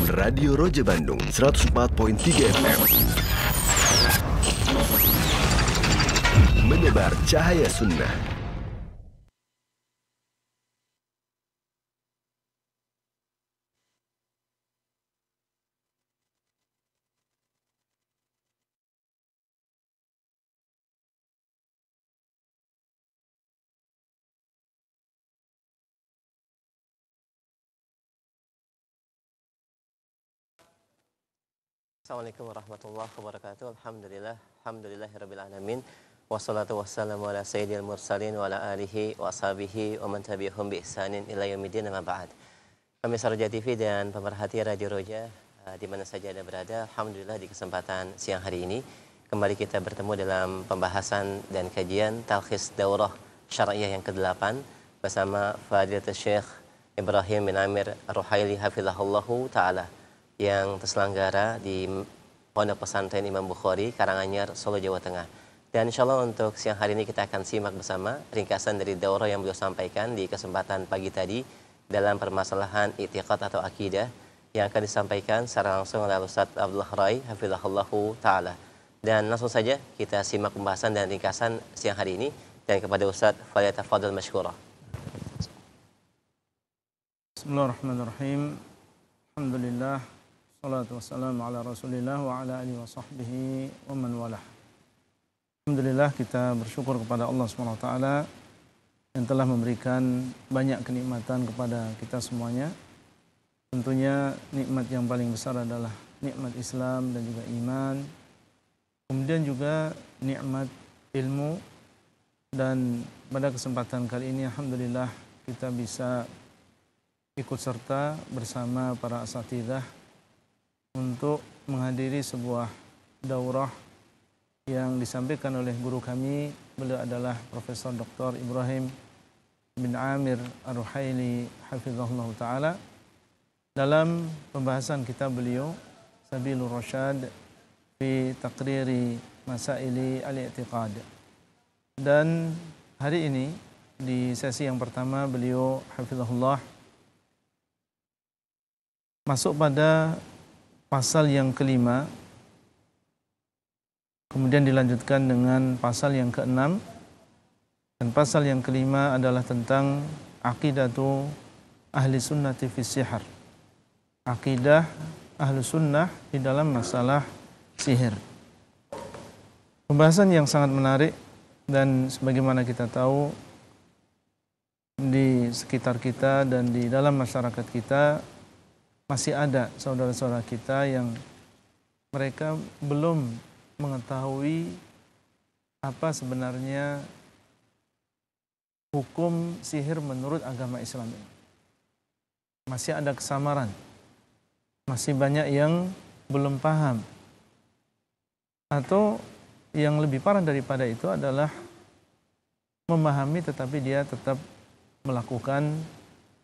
Radio Roja Bandung 104.3 FM. Menebar cahaya sunnah. Assalamualaikum warahmatullahi wabarakatuh. Alhamdulillahirabbil alamin. Wassalatu wassalamu ala sayyidil mursalin wa ala alihi wa ashabihi wa man tabi'ahum bi ihsanin ila yaumiddin, amma ba'd. Pemirsa Roja TV dan pemerhati Radio Roja di mana saja Anda berada, alhamdulillah di kesempatan siang hari ini kembali kita bertemu dalam pembahasan dan kajian Talkhis Daurah Syar'iyyah yang ke-8 bersama Fadilatul Syekh Ibrahim bin Amir Ar-Ruhaili hafizahullahu taala yang terselenggara di Pondok Pesantren Imam Bukhari, Karanganyar, Solo, Jawa Tengah. Dan insyaallah untuk siang hari ini kita akan simak bersama ringkasan dari daurah yang beliau sampaikan di kesempatan pagi tadi dalam permasalahan i'tiqad atau akidah yang akan disampaikan secara langsung oleh Ustaz Abdullah Rai hafizahullahu taala. Dan langsung saja kita simak pembahasan dan ringkasan siang hari ini, dan kepada Ustaz falyatafadhal mashkura. Bismillahirrahmanirrahim. Alhamdulillah, salatu wassalamu ala rasulillah wa ala alihi wa sahbihi wa man walah. Alhamdulillah, kita bersyukur kepada Allah SWT yang telah memberikan banyak kenikmatan kepada kita semuanya. Tentunya nikmat yang paling besar adalah nikmat Islam dan juga iman. Kemudian juga nikmat ilmu. Dan pada kesempatan kali ini alhamdulillah kita bisa ikut serta bersama para asatidzah untuk menghadiri sebuah daurah yang disampaikan oleh guru kami. Beliau adalah Profesor Dr. Ibrahim bin Amir Ar-Ruhaili hafizahullah ta'ala, dalam pembahasan kitab beliau Sabilur Rasyad fi Taqriri Masaili Al-I'tiqad. Dan hari ini di sesi yang pertama beliau hafizahullah masuk pada pasal yang kelima, kemudian dilanjutkan dengan pasal yang keenam, dan pasal yang kelima adalah tentang aqidatu ahli sunnati fi sihar, akidah ahli sunnah di dalam masalah sihir. Pembahasan yang sangat menarik, dan sebagaimana kita tahu di sekitar kita dan di dalam masyarakat kita masih ada saudara-saudara kita yang mereka belum mengetahui apa sebenarnya hukum sihir menurut agama Islam ini. Masih ada kesamaran, masih banyak yang belum paham. Atau yang lebih parah daripada itu adalah memahami tetapi dia tetap melakukan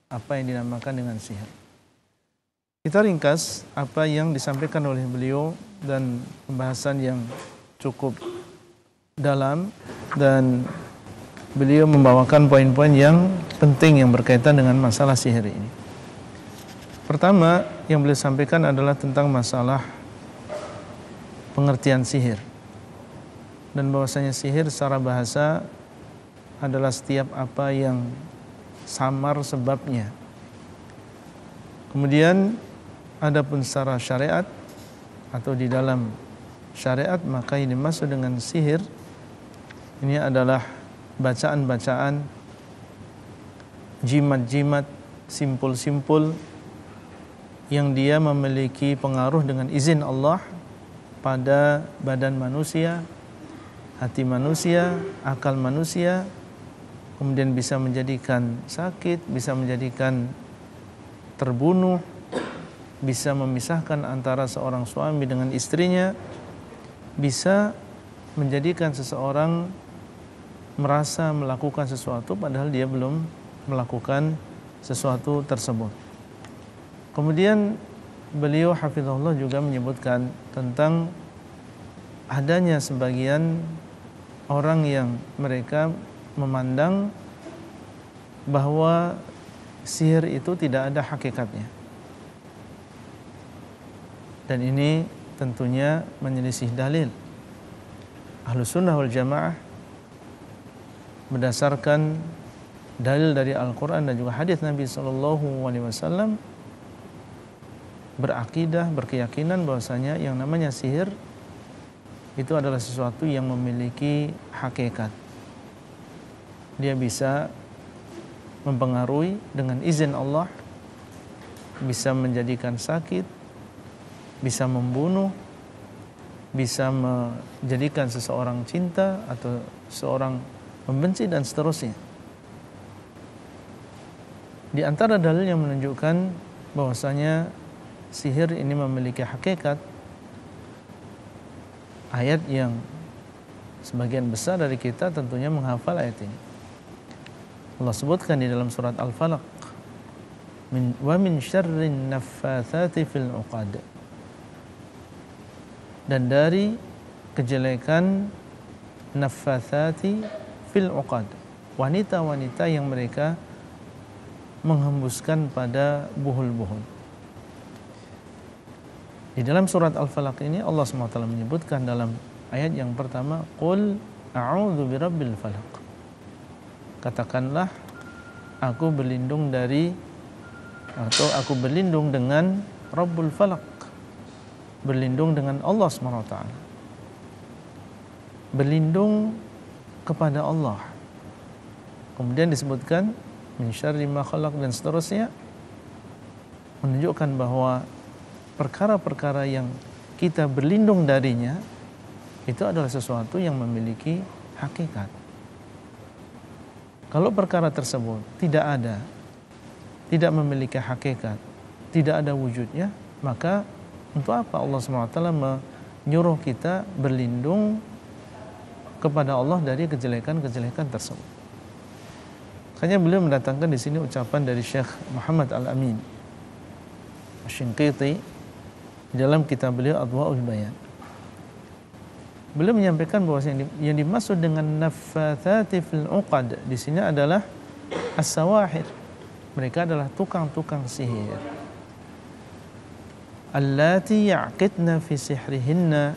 apa yang dinamakan dengan sihir. Kita ringkas apa yang disampaikan oleh beliau dan pembahasan yang cukup dalam, dan beliau membawakan poin-poin yang penting yang berkaitan dengan masalah sihir ini. Pertama yang beliau sampaikan adalah tentang masalah pengertian sihir, dan bahwasanya sihir secara bahasa adalah setiap apa yang samar sebabnya. Kemudian adapun secara syariat atau di dalam syariat, maka ini masuk dengan sihir. Ini adalah bacaan-bacaan, jimat-jimat, simpul-simpul yang dia memiliki pengaruh dengan izin Allah pada badan manusia, hati manusia, akal manusia, kemudian bisa menjadikan sakit, bisa menjadikan terbunuh, bisa memisahkan antara seorang suami dengan istrinya, bisa menjadikan seseorang merasa melakukan sesuatu padahal dia belum melakukan sesuatu tersebut. Kemudian beliau hafizahullah juga menyebutkan tentang adanya sebagian orang yang mereka memandang bahwa sihir itu tidak ada hakikatnya. Dan ini tentunya menyelisih dalil. Ahlus Sunnah wal Jamaah berdasarkan dalil dari Al-Quran dan juga hadis Nabi SAW berakidah, berkeyakinan bahwasanya yang namanya sihir itu adalah sesuatu yang memiliki hakikat. Dia bisa mempengaruhi dengan izin Allah, bisa menjadikan sakit, bisa membunuh, bisa menjadikan seseorang cinta atau seorang membenci dan seterusnya. Di antara dalil yang menunjukkan bahwasanya sihir ini memiliki hakikat, ayat yang sebagian besar dari kita tentunya menghafal ayat ini. Allah sebutkan di dalam surat Al-Falaq, wa min syarrin naffatsati fil 'uqad. Dan dari kejelekan naffatsati fil 'uqad, wanita-wanita yang mereka menghembuskan pada buhul-buhul. Di dalam surat Al-Falaq ini Allah SWT menyebutkan dalam ayat yang pertama, qul a'udzu birabbil falaq. Katakanlah, aku berlindung dari, atau aku berlindung dengan Rabbul Falaq, berlindung dengan Allah SWT, berlindung kepada Allah. Kemudian disebutkan min syarri ma khalaq dan seterusnya, menunjukkan bahwa perkara-perkara yang kita berlindung darinya itu adalah sesuatu yang memiliki hakikat. Kalau perkara tersebut tidak ada, tidak memiliki hakikat, tidak ada wujudnya, maka untuk apa Allah SWT menyuruh kita berlindung kepada Allah dari kejelekan-kejelekan tersebut? Makanya beliau mendatangkan di sini ucapan dari Syekh Muhammad Al-Amin Asy-Shinqiti dalam kitab beliau Adwa'ul Bayan. Beliau menyampaikan bahwa yang dimaksud dengan naffatsati fil 'uqad di sini adalah as-sawahir. Mereka adalah tukang-tukang sihir. Allati ya'qidna fi sihrihinna,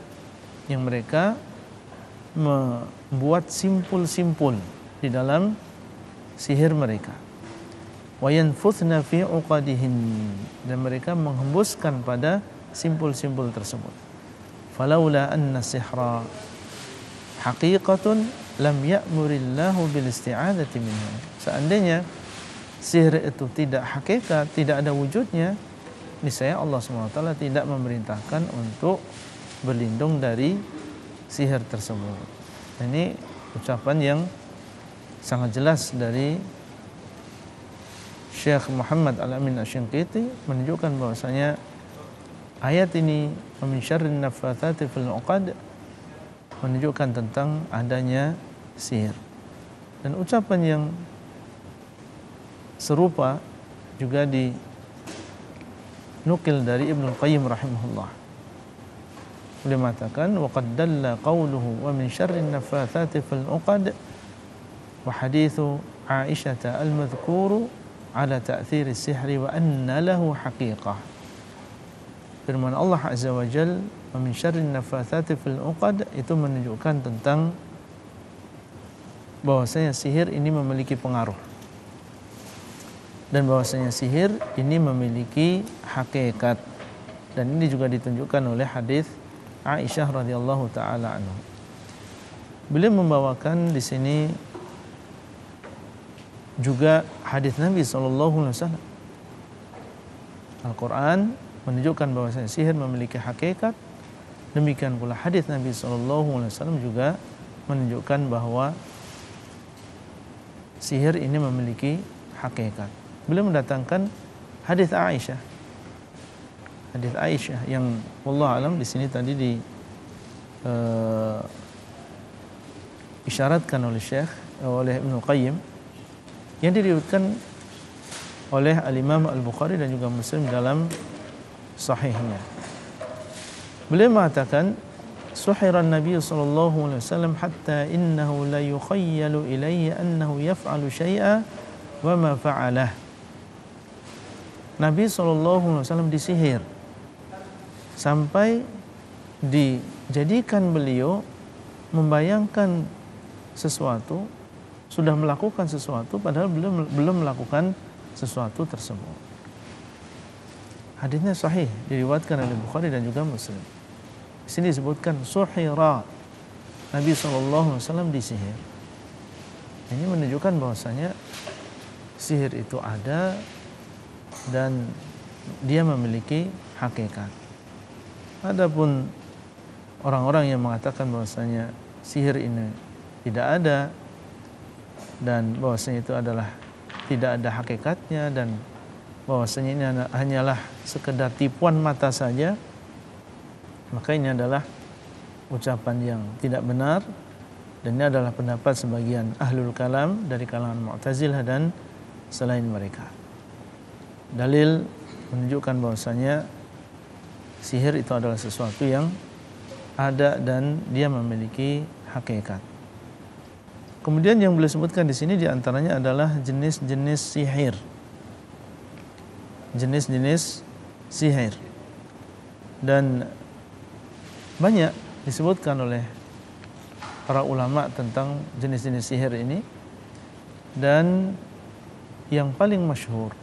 yang mereka membuat simpul-simpul di dalam sihir mereka. Wa yanfuthna fi 'uqadihin, dan mereka menghembuskan pada simpul-simpul tersebut. Falaula anna sihra haqiqatun lam ya'murillahu bil isti'adati minhu. Seandainya sihir itu tidak hakikat, tidak ada wujudnya, niscaya Allah SWT tidak memerintahkan untuk berlindung dari sihir tersebut. Ini ucapan yang sangat jelas dari Syekh Muhammad Al-Amin Asy-Shinqiti, menunjukkan bahwasanya ayat ini min syarrin naffatsati fil 'uqad menunjukkan tentang adanya sihir. Dan ucapan yang serupa juga dinukil dari Ibnu Qayyim rahimahullah. Beliau mengatakan wa qad dalla qawluhu wa min syarrin naffatsati fil 'uqad wa haditsu Aisyah al-madhkuru ala ta'thir as-sihri wa anna lahu haqiqah. Firman Allah Azza wa Jalla, wa min syarrin naffatsati fil 'uqad, itu menunjukkan tentang bahwasanya sihir ini memiliki pengaruh, dan bahwasanya sihir ini memiliki hakikat. Dan ini juga ditunjukkan oleh hadis Aisyah radhiyallahu taala anha. Beliau membawakan di sini juga hadis Nabi sallallahu alaihi wasallam. Al-Qur'an menunjukkan bahwasanya sihir memiliki hakikat. Demikian pula hadis Nabi SAW juga menunjukkan bahwa sihir ini memiliki hakikat. Beliau mendatangkan hadis Aisyah. Hadis Aisyah yang wallahu alam di sini tadi isyaratkan oleh Ibnu Qayyim, yang diriwayatkan oleh Al-Imam Al-Bukhari dan juga Muslim dalam sahihnya. Beliau mengatakan, suhira Nabi sallallahu alaihi wasallam hatta innahu la yukhayyalu ilayhi annahu yaf'alu syai'a wa ma fa'alah. Nabi sallallahu alaihi wasallam disihir sampai dijadikan beliau membayangkan sesuatu, sudah melakukan sesuatu padahal belum melakukan sesuatu tersebut. Hadisnya sahih, diriwayatkan oleh Bukhari dan juga Muslim. Di sini disebutkan suhira, Nabi SAW disihir. Ini menunjukkan bahwasanya sihir itu ada dan dia memiliki hakikat. Adapun orang-orang yang mengatakan bahwasanya sihir ini tidak ada dan bahwasanya itu adalah tidak ada hakikatnya dan bahwasanya ini hanyalah sekedar tipuan mata saja, maka ini adalah ucapan yang tidak benar dan ini adalah pendapat sebagian ahlul kalam dari kalangan Mu'tazilah dan selain mereka. Dalil menunjukkan bahwasanya sihir itu adalah sesuatu yang ada dan dia memiliki hakikat. Kemudian yang boleh sebutkan di sini diantaranya adalah jenis-jenis sihir. Jenis-jenis sihir. Dan banyak disebutkan oleh para ulama tentang jenis-jenis sihir ini. Dan yang paling masyhur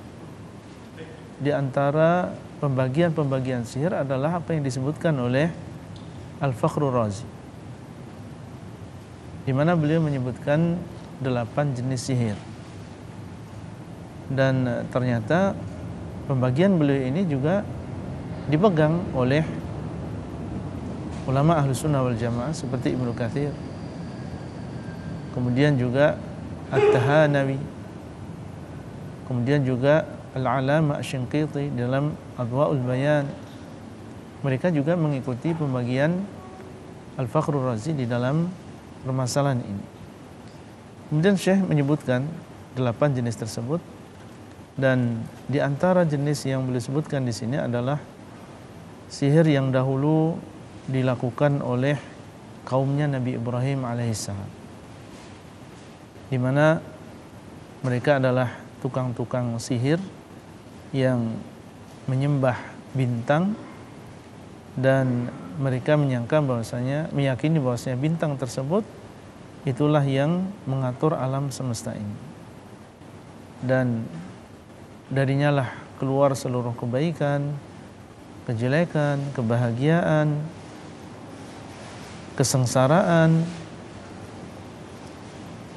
di antara pembagian-pembagian sihir adalah apa yang disebutkan oleh Al-Fakhrur Razi, di mana beliau menyebutkan 8 jenis sihir. Dan ternyata pembagian beliau ini juga dipegang oleh ulama Ahlus Sunnah wal Jamaah seperti Ibnu Katsir, kemudian juga At-Tahanawi, kemudian juga Al-Alama Asy-Shinqiti dalam Adwa'ul Bayan. Mereka juga mengikuti pembagian Al-Fakhrur Razi di dalam permasalahan ini. Kemudian Syekh menyebutkan 8 jenis tersebut, dan di antara jenis yang beliau sebutkan di sini adalah sihir yang dahulu dilakukan oleh kaumnya Nabi Ibrahim alaihissalam, di mana mereka adalah tukang-tukang sihir yang menyembah bintang dan mereka meyakini bahwasanya bintang tersebut itulah yang mengatur alam semesta ini, dan darinya lah keluar seluruh kebaikan, kejelekan, kebahagiaan, kesengsaraan.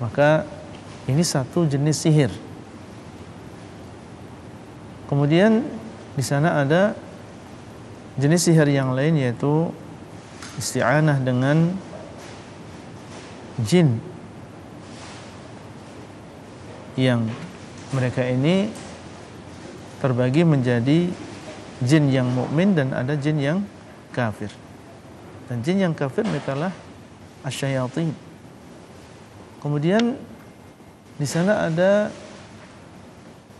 Maka ini satu jenis sihir. Kemudian di sana ada jenis sihir yang lain, yaitu isti'anah dengan jin, yang mereka ini terbagi menjadi jin yang mukmin dan ada jin yang kafir. Dan jin yang kafir mereka lah asyayatin. Kemudian di sana ada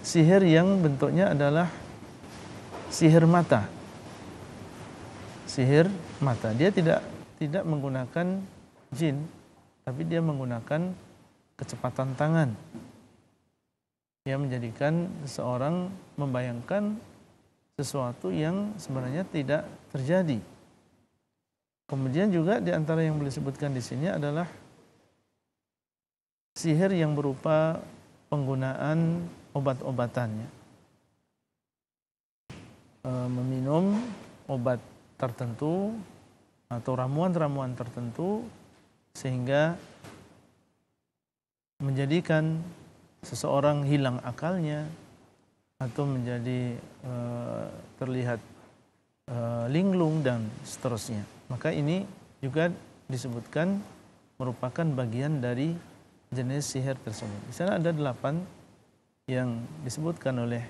sihir yang bentuknya adalah sihir mata. Sihir mata. Dia tidak menggunakan jin, tapi dia menggunakan kecepatan tangan yang menjadikan seseorang membayangkan sesuatu yang sebenarnya tidak terjadi. Kemudian juga di antara yang boleh disebutkan di sini adalah sihir yang berupa penggunaan obat-obatannya. Meminum obat tertentu atau ramuan-ramuan tertentu sehingga menjadikan seseorang hilang akalnya atau menjadi terlihat linglung dan seterusnya. Maka ini juga disebutkan merupakan bagian dari jenis sihir tersebut. Di sana ada 8 yang disebutkan oleh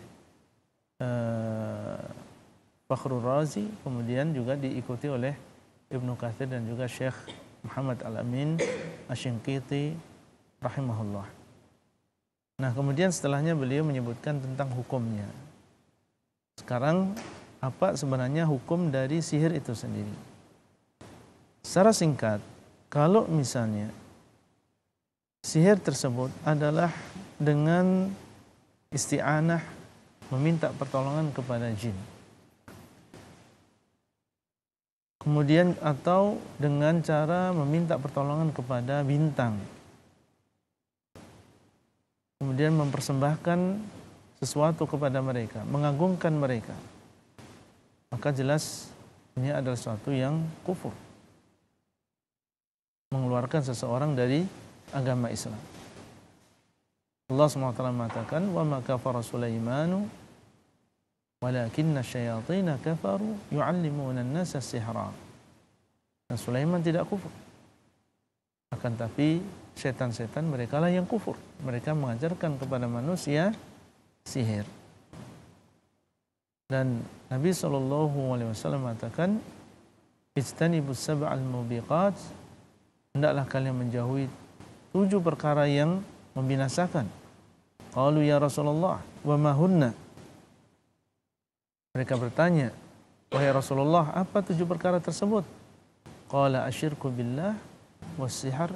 Fakhrur Razi, kemudian juga diikuti oleh Ibnu Katsir dan juga Syekh Muhammad Al-Amin Asy-Shinqiti rahimahullah. Nah, kemudian setelahnya beliau menyebutkan tentang hukumnya. Sekarang apa sebenarnya hukum dari sihir itu sendiri? Secara singkat, kalau misalnya sihir tersebut adalah dengan isti'anah, meminta pertolongan kepada jin, kemudian atau dengan cara meminta pertolongan kepada bintang, kemudian mempersembahkan sesuatu kepada mereka, mengagungkan mereka, maka jelas ini adalah sesuatu yang kufur, mengeluarkan seseorang dari agama Islam. Allah SWT mengatakan, wa ma kafara Sulaimanu walakinna syayatina kafaru yu'allimuna an-nasa sihra. Dan Sulaiman tidak kufur, akan tapi setan-setan mereka lah yang kufur. Mereka mengajarkan kepada manusia sihir. Dan Nabi SAW mengatakan, ijtanibus sab'al mubiqat, hendaklah kalian menjauhi 7 perkara yang membinasakan. Qalu ya Rasulullah, wa ma hunna? Mereka bertanya, wahai Rasulullah, apa 7 perkara tersebut? Qala asyirku billah was-sihr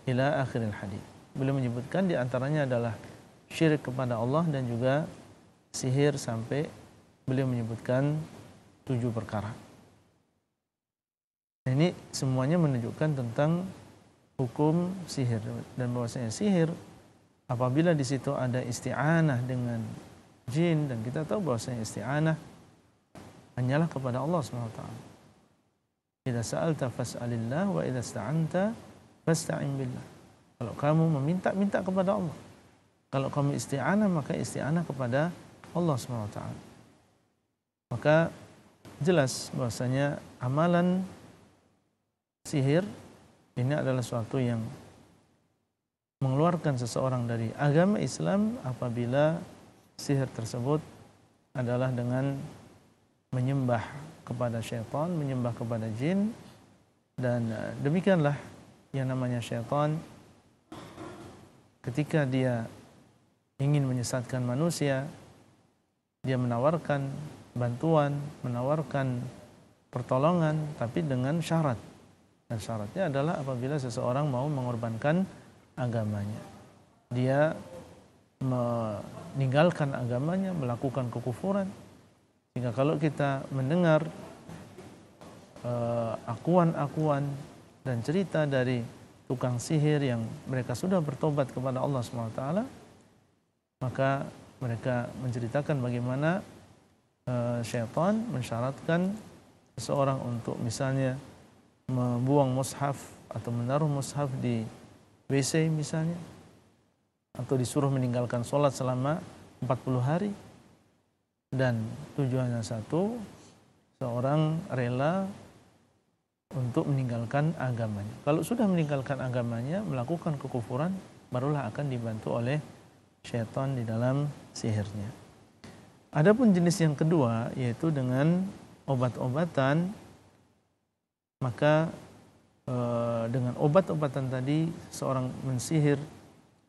ila akhiril hadits. Beliau menyebutkan di antaranya adalah syirik kepada Allah dan juga sihir, sampai beliau menyebutkan 7 perkara. Ini semuanya menunjukkan tentang hukum sihir, dan bahwasanya sihir apabila di situ ada isti'anah dengan jin, dan kita tahu bahwasanya isti'anah hanyalah kepada Allah SWT. Idza sa'alta fas'alillah wa idza ista'anta fasta'in billah. Kalau kamu meminta, minta kepada Allah. Kalau kamu isti'anah, maka isti'anah kepada Allah SWT. Maka jelas bahwasanya amalan sihir ini adalah sesuatu yang mengeluarkan seseorang dari agama Islam apabila sihir tersebut adalah dengan menyembah kepada syaitan, menyembah kepada jin. Dan demikianlah yang namanya syaitan, ketika dia ingin menyesatkan manusia, dia menawarkan bantuan, menawarkan pertolongan, tapi dengan syarat. Dan syaratnya adalah apabila seseorang mau mengorbankan agamanya, dia meninggalkan agamanya, melakukan kekufuran. Sehingga kalau kita mendengar akuan-akuan dan cerita dari tukang sihir yang mereka sudah bertobat kepada Allah SWT, maka mereka menceritakan bagaimana syaitan mensyaratkan seseorang untuk misalnya membuang mushaf atau menaruh mushaf di WC misalnya, atau disuruh meninggalkan sholat selama 40 hari. Dan tujuannya satu, seorang rela untuk meninggalkan agamanya. Kalau sudah meninggalkan agamanya, melakukan kekufuran, barulah akan dibantu oleh syaitan di dalam sihirnya. Adapun jenis yang kedua, yaitu dengan obat-obatan, maka dengan obat-obatan tadi seorang mensihir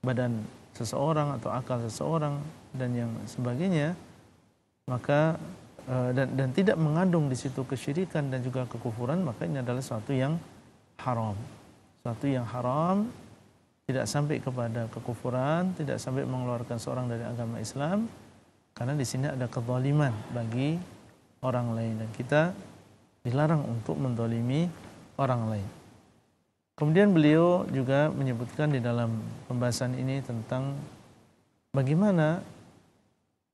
badan seseorang atau akal seseorang dan yang sebagainya, maka dan tidak mengandung di situ kesyirikan dan juga kekufuran, maka ini adalah sesuatu yang haram. Sesuatu yang haram, tidak sampai kepada kekufuran, tidak sampai mengeluarkan seorang dari agama Islam, karena di sini ada kezaliman bagi orang lain dan kita dilarang untuk menzalimi orang lain. Kemudian beliau juga menyebutkan di dalam pembahasan ini tentang bagaimana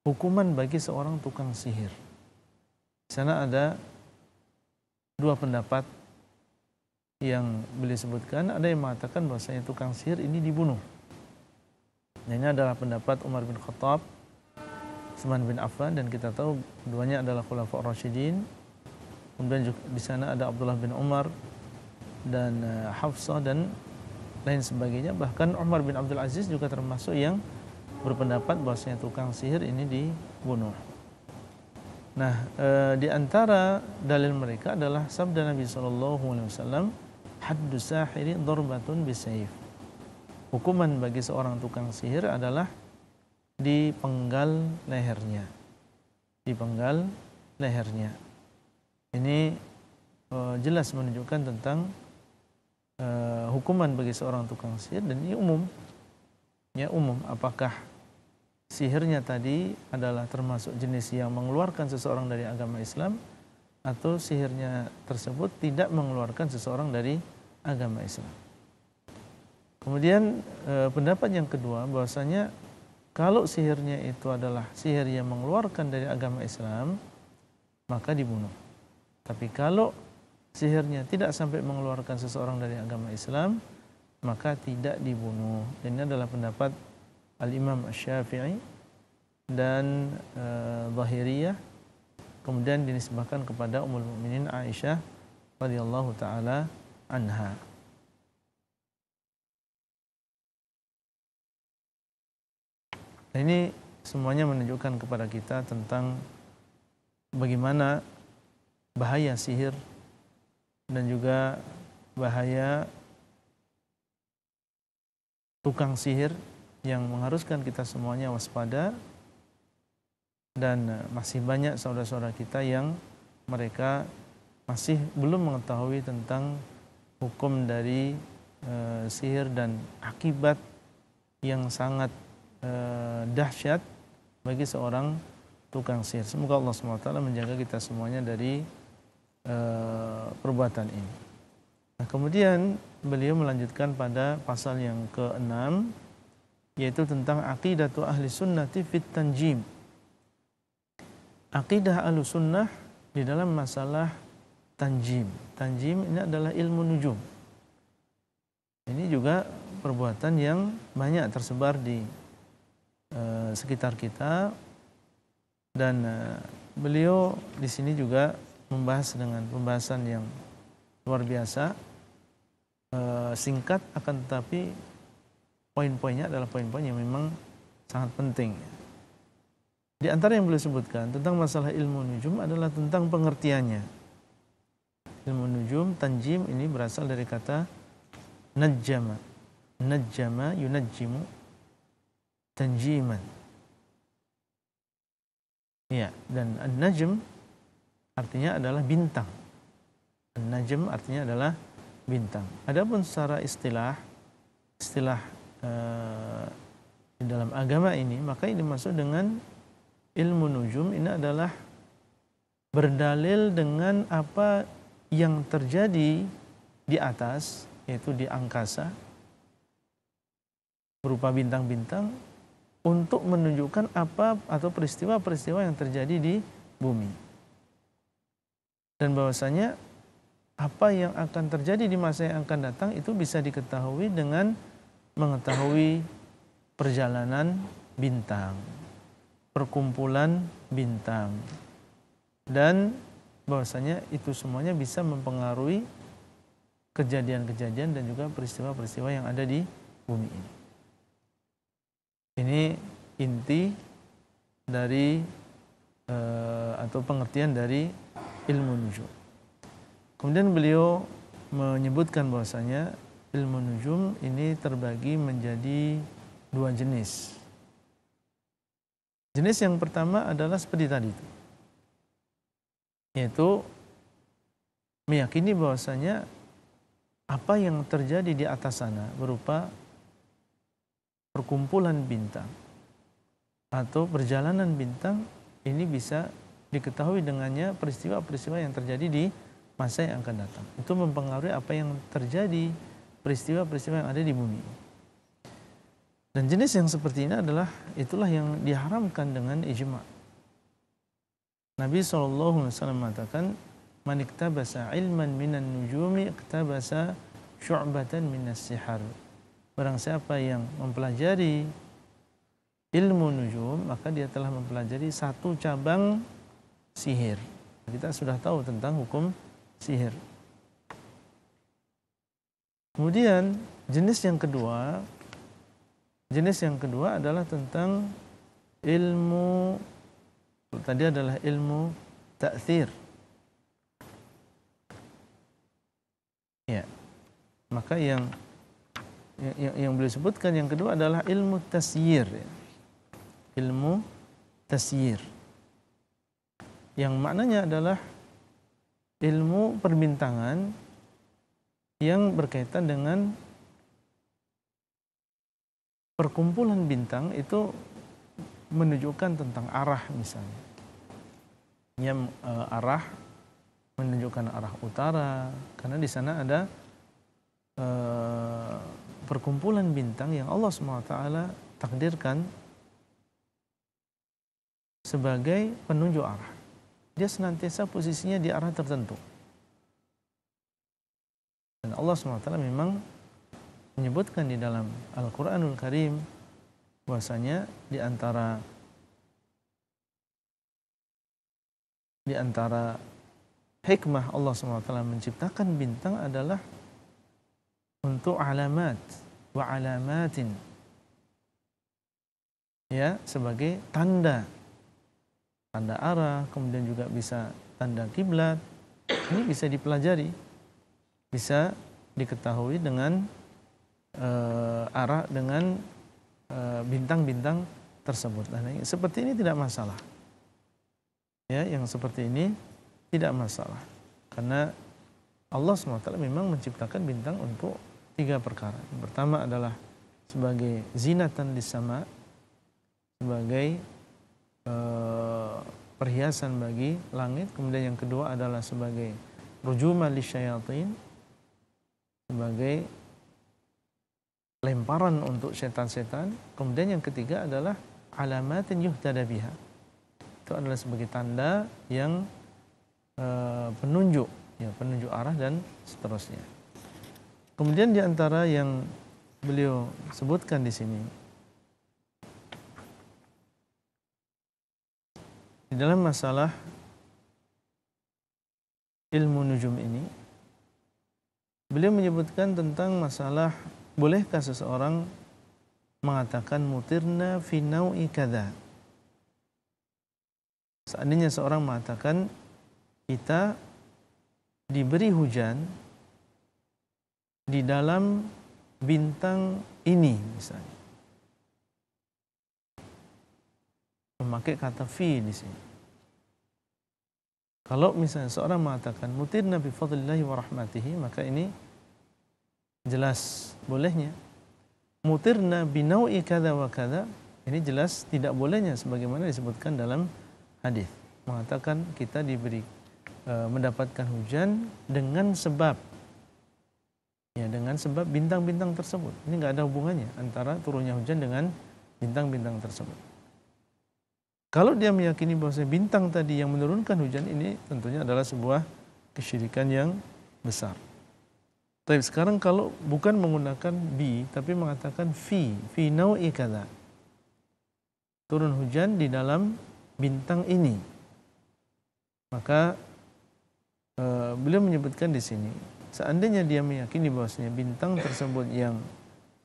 hukuman bagi seorang tukang sihir. Di sana ada 2 pendapat yang beliau sebutkan. Ada yang mengatakan bahwasanya tukang sihir ini dibunuh. Ini adalah pendapat Umar bin Khattab, Utsman bin Affan, dan kita tahu keduanya adalah Khulafaur Rasyidin. Kemudian juga di sana ada Abdullah bin Umar dan Hafsah dan lain sebagainya. Bahkan Umar bin Abdul Aziz juga termasuk yang berpendapat bahwasanya tukang sihir ini dibunuh. Nah, di antara dalil mereka adalah sabda Nabi SAW, haddu sahiri darbatun bisayf. Hukuman bagi seorang tukang sihir adalah dipenggal lehernya. Dipenggal lehernya. Ini jelas menunjukkan tentang hukuman bagi seorang tukang sihir, dan ini umum. Ya, umum. Apakah sihirnya tadi adalah termasuk jenis yang mengeluarkan seseorang dari agama Islam, atau sihirnya tersebut tidak mengeluarkan seseorang dari agama Islam. Kemudian pendapat yang kedua bahwasanya kalau sihirnya itu adalah sihir yang mengeluarkan dari agama Islam, maka dibunuh. Tapi kalau sihirnya tidak sampai mengeluarkan seseorang dari agama Islam, maka tidak dibunuh. Ini adalah pendapat Al-Imam Asy-Syafi'i dan Zahiriyah, kemudian dinisbahkan kepada Ummul Mukminin Aisyah radhiyallahu taala anha. Ini semuanya menunjukkan kepada kita tentang bagaimana bahaya sihir dan juga bahaya tukang sihir yang mengharuskan kita semuanya waspada. Dan masih banyak saudara-saudara kita yang mereka masih belum mengetahui tentang hukum dari sihir dan akibat yang sangat dahsyat bagi seorang tukang sihir. Semoga Allah SWT menjaga kita semuanya dari perbuatan ini. Nah, kemudian beliau melanjutkan pada pasal yang ke-6, yaitu tentang aqidatu ahli sunnati fit tanjim. Aqidah ahli sunnah di dalam masalah tanjim. Tanjim ini adalah ilmu nujum. Ini juga perbuatan yang banyak tersebar di sekitar kita, dan beliau di sini juga membahas dengan pembahasan yang luar biasa, singkat akan tetapi poin-poinnya adalah poin-poin yang memang sangat penting. Di antara yang beliau sebutkan tentang masalah ilmu nujum adalah tentang pengertiannya. Ilmu nujum, tanjim ini berasal dari kata najjama. Najjama yunajjimu tanjiman. Ya, dan an-najm artinya adalah bintang. An-najm artinya adalah bintang. Adapun secara istilah di dalam agama ini, maka ini dimaksud dengan ilmu nujum ini adalah berdalil dengan apa yang terjadi di atas, yaitu di angkasa berupa bintang-bintang, untuk menunjukkan apa atau peristiwa-peristiwa yang terjadi di bumi. Dan bahwasanya apa yang akan terjadi di masa yang akan datang itu bisa diketahui dengan mengetahui perjalanan bintang, perkumpulan bintang, dan bahwasanya itu semuanya bisa mempengaruhi kejadian-kejadian dan juga peristiwa-peristiwa yang ada di bumi ini. Ini inti dari atau pengertian dari ilmu nujum. Kemudian beliau menyebutkan bahwasanya ilmu nujum ini terbagi menjadi dua jenis. Jenis yang pertama adalah seperti tadi itu, yaitu meyakini bahwasanya apa yang terjadi di atas sana berupa perkumpulan bintang atau perjalanan bintang ini bisa diketahui dengannya peristiwa-peristiwa yang terjadi di masa yang akan datang. Itu mempengaruhi apa yang terjadi, peristiwa-peristiwa yang ada di bumi. Dan jenis yang seperti ini itulah yang diharamkan dengan ijma'. Nabi SAW mengatakan, "Man iktabasa ilman minan nujumi iktabasa syu'batan minas sihar." Barang siapa yang mempelajari ilmu nujum, maka dia telah mempelajari satu cabang sihir. Kita sudah tahu tentang hukum sihir. Kemudian jenis yang kedua adalah tentang ilmu, tadi adalah ilmu ta'thir. Ya. Maka yang beliau sebutkan yang kedua adalah ilmu tasyir. Ilmu tasyir, yang maknanya adalah ilmu perbintangan yang berkaitan dengan perkumpulan bintang, itu menunjukkan tentang arah misalnya. Arah menunjukkan arah utara, karena di sana ada perkumpulan bintang yang Allah SWT takdirkan sebagai penunjuk arah. Dia senantiasa posisinya di arah tertentu. Dan Allah SWT memang menyebutkan di dalam Al-Quranul Karim bahwasanya di antara hikmah Allah SWT menciptakan bintang adalah untuk alamat wa alamatin, ya, sebagai tanda arah, kemudian juga bisa tanda kiblat. Ini bisa dipelajari, bisa diketahui dengan arah dengan bintang-bintang tersebut. Nah, seperti ini tidak masalah. Ya, yang seperti ini tidak masalah. Karena Allah SWT memang menciptakan bintang untuk 3 perkara. Yang pertama adalah sebagai zinatan lis sama, sebagai perhiasan bagi langit. Kemudian yang kedua adalah sebagai rujuman lisyayatin, sebagai lemparan untuk setan-setan. Kemudian yang ketiga adalah alamatin yuhtada biha. Itu adalah sebagai tanda yang penunjuk, ya, penunjuk arah dan seterusnya. Kemudian di antara yang beliau sebutkan di sini, di dalam masalah ilmu nujum ini, beliau menyebutkan tentang masalah bolehkah seseorang mengatakan mutirna fi nau'i kadza. Seandainya seorang mengatakan kita diberi hujan di dalam bintang ini, misalnya, memakai kata fi di sini. Kalau misalnya seorang mengatakan mutirna bi fadlillahi wa rahmatihi, maka ini jelas bolehnya. Mutirna bi nau'i kadza wa kadza, ini jelas tidak bolehnya sebagaimana disebutkan dalam hadis. Mengatakan kita diberi mendapatkan hujan dengan sebab, ya, dengan sebab bintang-bintang tersebut. Ini nggak ada hubungannya antara turunnya hujan dengan bintang-bintang tersebut. Kalau dia meyakini bahwa bintang tadi yang menurunkan hujan, ini tentunya adalah sebuah kesyirikan yang besar. Tapi sekarang kalau bukan menggunakan bi, tapi mengatakan fi nau'i kadza, turun hujan di dalam bintang ini, maka beliau menyebutkan di sini, seandainya dia meyakini bahwasanya bintang tersebut yang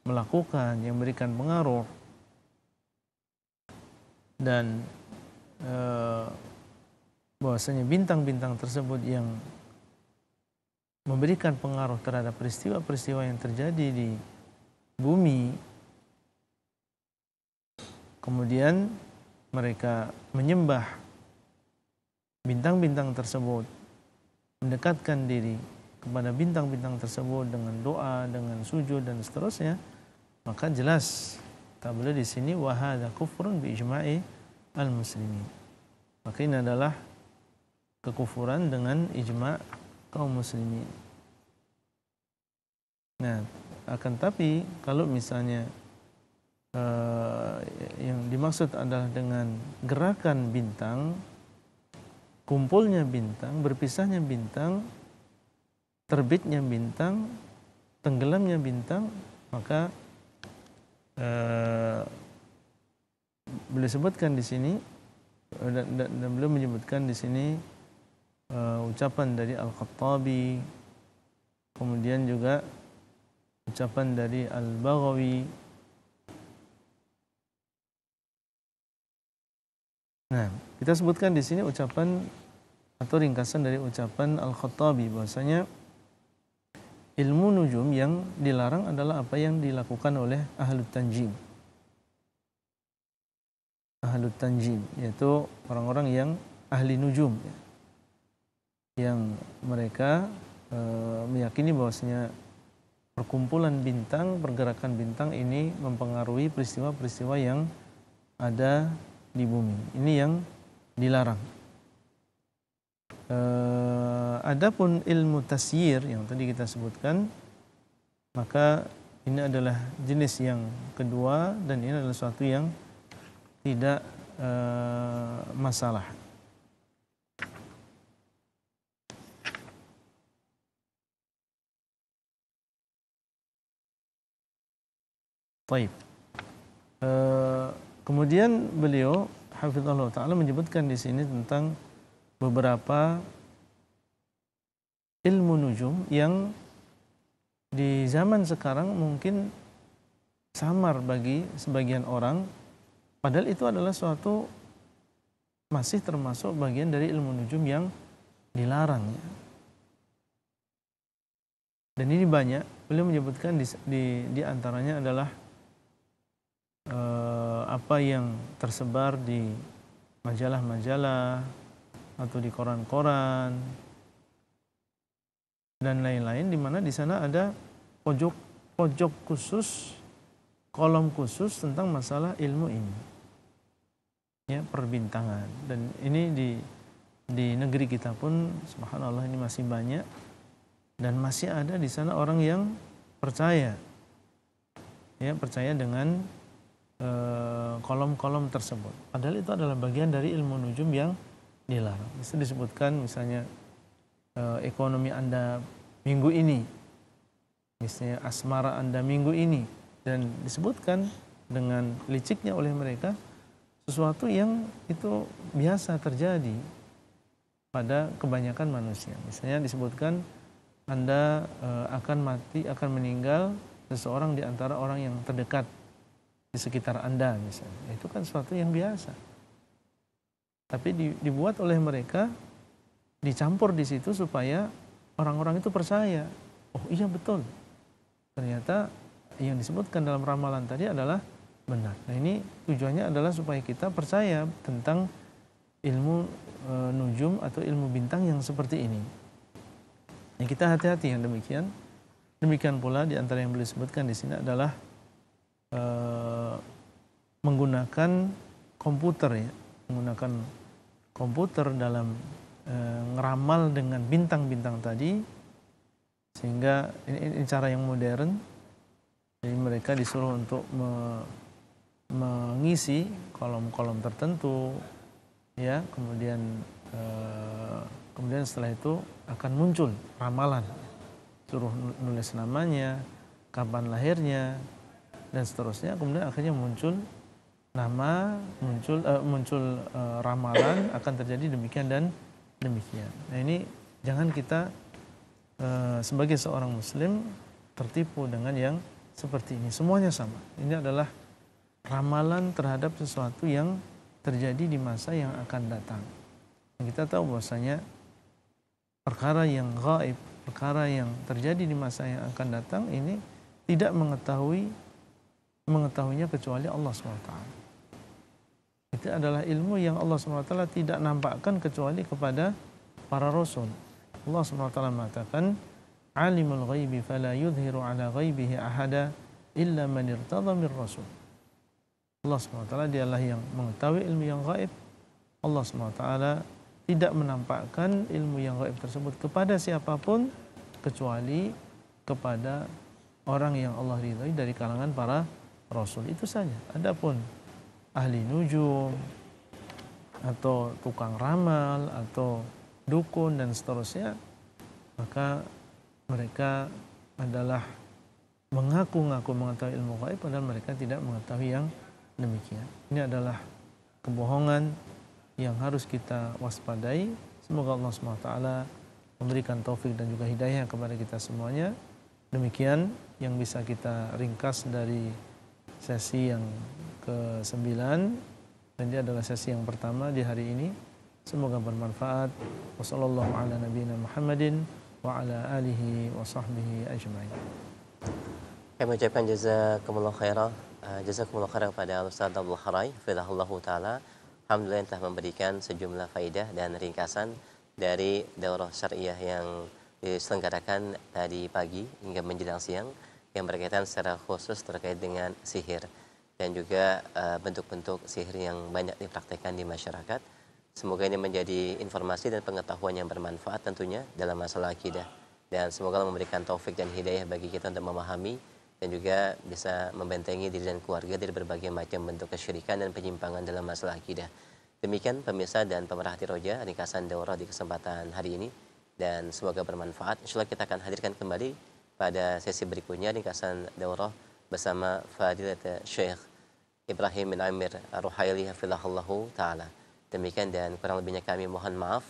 melakukan, yang memberikan pengaruh, dan bahwasanya bintang-bintang tersebut yang memberikan pengaruh terhadap peristiwa-peristiwa yang terjadi di bumi, kemudian mereka menyembah bintang-bintang tersebut, mendekatkan diri kepada bintang-bintang tersebut dengan doa, dengan sujud dan seterusnya, maka jelas kata beliau di sini wa hadza kufrun bi ijma'i al-muslimin. Maka ini adalah kekufuran dengan ijma' kaum muslimin. Nah, akan tapi kalau misalnya yang dimaksud adalah dengan gerakan bintang, kumpulnya bintang, berpisahnya bintang, terbitnya bintang, tenggelamnya bintang, maka beliau sebutkan di sini, dan beliau menyebutkan di sini ucapan dari Al-Khattabi, kemudian juga ucapan dari Al-Baghawi. Nah, kita sebutkan di sini ucapan atau ringkasan dari ucapan Al-Khattabi bahwasanya ilmu nujum yang dilarang adalah apa yang dilakukan oleh ahlut tanjim. Ahlut tanjim yaitu orang-orang yang ahli nujum, ya, yang mereka meyakini bahwasanya perkumpulan bintang, pergerakan bintang ini mempengaruhi peristiwa-peristiwa yang ada di bumi. Ini yang dilarang. Adapun ilmu tasyir yang tadi kita sebutkan, maka ini adalah jenis yang kedua dan ini adalah suatu yang tidak masalah. Baik. Kemudian beliau hafizallahu taala menyebutkan di sini tentang beberapa ilmu nujum yang di zaman sekarang mungkin samar bagi sebagian orang, padahal itu adalah suatu masih termasuk bagian dari ilmu nujum yang dilarang. Dan ini banyak, beliau menyebutkan di antaranya adalah apa yang tersebar di majalah-majalah atau di koran-koran dan lain-lain, di mana di sana ada pojok khusus, kolom khusus tentang masalah ilmu ini, ya, perbintangan. Dan ini di negeri kita pun subhanallah ini masih banyak dan masih ada di sana orang yang percaya, ya, percaya dengan kolom-kolom tersebut. Padahal itu adalah bagian dari ilmu nujum yang dilarang. Bisa disebutkan misalnya ekonomi Anda minggu ini, misalnya asmara Anda minggu ini, dan disebutkan dengan liciknya oleh mereka sesuatu yang itu biasa terjadi pada kebanyakan manusia. Misalnya disebutkan Anda akan mati, akan meninggal seseorang di antara orang yang terdekat di sekitar Anda misalnya. Itu kan sesuatu yang biasa. Tapi dibuat oleh mereka, dicampur di situ supaya orang-orang itu percaya. Oh iya betul. Ternyata yang disebutkan dalam ramalan tadi adalah benar. Nah ini tujuannya adalah supaya kita percaya tentang ilmu nujum atau ilmu bintang yang seperti ini. Ya, kita hati-hati yang demikian. Demikian pula di antara yang beliau sebutkan di sini adalah menggunakan komputer, ya, menggunakan komputer dalam ngeramal dengan bintang-bintang tadi, sehingga ini cara yang modern. Jadi mereka disuruh untuk mengisi kolom-kolom tertentu, ya, kemudian setelah itu akan muncul ramalan, suruh nulis namanya, kapan lahirnya, dan seterusnya. Kemudian akhirnya muncul nama, muncul ramalan akan terjadi demikian dan demikian. Nah ini jangan kita sebagai seorang muslim tertipu dengan yang seperti ini. Semuanya sama. Ini adalah ramalan terhadap sesuatu yang terjadi di masa yang akan datang. Dan kita tahu bahwasanya perkara yang gaib, perkara yang terjadi di masa yang akan datang ini tidak mengetahuinya kecuali Allah SWT. Itu adalah ilmu yang Allah SWT tidak nampakkan kecuali kepada para rasul. Allah SWT mengatakan, alimul ghaibi fala yudhiru ala ghaibihi ahada illa man irtadha mir rasul. Allah SWT dialah yang mengetahui ilmu yang gaib. Allah SWT tidak menampakkan ilmu yang gaib tersebut kepada siapapun kecuali kepada orang yang Allah ridhai dari kalangan para rasul. Itu saja. Adapun ahli nujum atau tukang ramal atau dukun dan seterusnya, maka mereka adalah mengaku-ngaku mengetahui ilmu gaib padahal mereka tidak mengetahui yang demikian. Ini adalah kebohongan yang harus kita waspadai. Semoga Allah SWT memberikan taufik dan juga hidayah kepada kita semuanya. Demikian yang bisa kita ringkas dari sesi yang ke-9, dan dia adalah sesi yang pertama di hari ini. Semoga bermanfaat. Wassallallahu ala nabiyina Muhammadin wa ala alihi wa sahbihi ajma'in. Kami ucapkan jazakumullah khairah. Jazakumullah khairah kepada Ustaz Abdul Harai hafizahullah taala. Alhamdulillah yang telah memberikan sejumlah faidah dan ringkasan dari daurah syariah yang diselenggarakan tadi pagi hingga menjelang siang, yang berkaitan secara khusus terkait dengan sihir dan juga bentuk-bentuk sihir yang banyak dipraktikkan di masyarakat. Semoga ini menjadi informasi dan pengetahuan yang bermanfaat tentunya dalam masalah akidah. Dan semoga Allah memberikan taufik dan hidayah bagi kita untuk memahami dan juga bisa membentengi diri dan keluarga dari berbagai macam bentuk kesyirikan dan penyimpangan dalam masalah akidah. Demikian pemirsa dan pemerhati roja ringkasan daurah di kesempatan hari ini, dan semoga bermanfaat. Insyaallah kita akan hadirkan kembali pada sesi berikutnya ringkasan daurah bersama Fadilat Syekh Ibrahim bin Amir Ar-Ruhaili hafizahullahu taala. Demikian dan kurang lebihnya kami mohon maaf.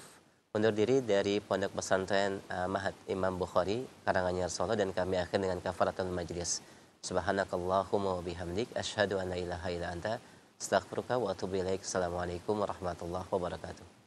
Undur diri dari Pondok Pesantren Mahad Imam Bukhari Karanganyar Solo, dan kami akhir dengan kafaratul majlis. Subhanakallahumma wa bihamdik asyhadu an la ilaha illa anta astaghfiruka wa atubu ilaik. Assalamualaikum warahmatullahi wabarakatuh.